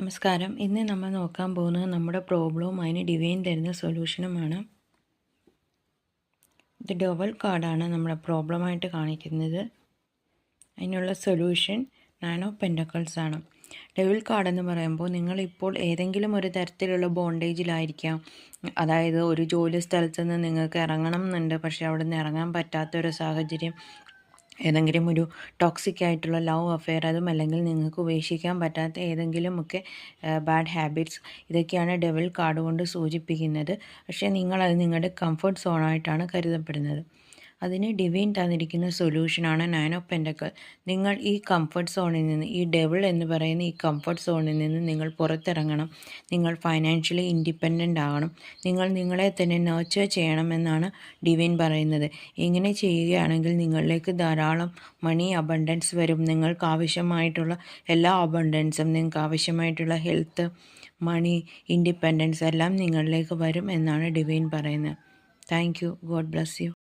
നമസ്കാരം. ഇന്ന് നമ്മൾ നോക്കാൻ പോകുന്നത് നമ്മുടെ പ്രോബ്ലവും അതിന് ഡിവൈൻ തരുന്ന സൊല്യൂഷനുമാണ്. ഇത് ഡബിൾ കാർഡാണ് നമ്മുടെ പ്രോബ്ലമായിട്ട് കാണിക്കുന്നത്. അതിനുള്ള സൊല്യൂഷൻ 9 ഓഫ് പെൻറ്റക്കിൾസ് ആണ്. ഡബിൾ കാർഡ് എന്ന് പറയുമ്പോൾ നിങ്ങളിപ്പോൾ ഏതെങ്കിലും ഒരു തരത്തിലുള്ള ബോണ്ടേജിലായിരിക്കാം. അതായത് ഒരു ജോലി സ്ഥലത്ത് നിന്ന് നിങ്ങൾക്ക് ഇറങ്ങണം എന്നുണ്ട്, പക്ഷേ അവിടെ നിന്ന് ഇറങ്ങാൻ പറ്റാത്തൊരു സാഹചര്യം, ഏതെങ്കിലും ഒരു ടോക്സിക് ആയിട്ടുള്ള ലവ് അഫെയർ, അതും അല്ലെങ്കിൽ നിങ്ങൾക്ക് ഉപേക്ഷിക്കാൻ പറ്റാത്ത ഏതെങ്കിലുമൊക്കെ ബാഡ് ഹാബിറ്റ്സ്, ഇതൊക്കെയാണ് ഡെവിൾ കാർഡ് കൊണ്ട് സൂചിപ്പിക്കുന്നത്. പക്ഷേ നിങ്ങളത് നിങ്ങളുടെ കംഫർട്ട് സോണായിട്ടാണ് കരുതപ്പെടുന്നത്. അതിന് ഡിവൈൻ തന്നിരിക്കുന്ന സൊല്യൂഷനാണ് 9 ഓഫ് പെൻറ്റക്കിൾ. നിങ്ങൾ ഈ കംഫർട്ട് സോണിൽ നിന്ന്, ഈ ഡെവിൾ എന്ന് പറയുന്ന ഈ കംഫർട്ട് സോണിൽ നിന്ന് നിങ്ങൾ പുറത്തിറങ്ങണം. നിങ്ങൾ ഫൈനാൻഷ്യലി ഇൻഡിപെൻഡൻ്റ് ആകണം. നിങ്ങൾ നിങ്ങളെ തന്നെ നർച്ചർ ചെയ്യണമെന്നാണ് ഡിവൈൻ പറയുന്നത്. ഇങ്ങനെ ചെയ്യുകയാണെങ്കിൽ നിങ്ങളിലേക്ക് ധാരാളം മണി അബണ്ടൻസ് വരും. നിങ്ങൾക്ക് ആവശ്യമായിട്ടുള്ള എല്ലാ അബണ്ടൻസും, നിങ്ങൾക്ക് ആവശ്യമായിട്ടുള്ള ഹെൽത്ത്, മണി, ഇൻഡിപെൻഡൻസ് എല്ലാം നിങ്ങളിലേക്ക് വരും എന്നാണ് ഡിവൈൻ പറയുന്നത്. Thank you. God bless you.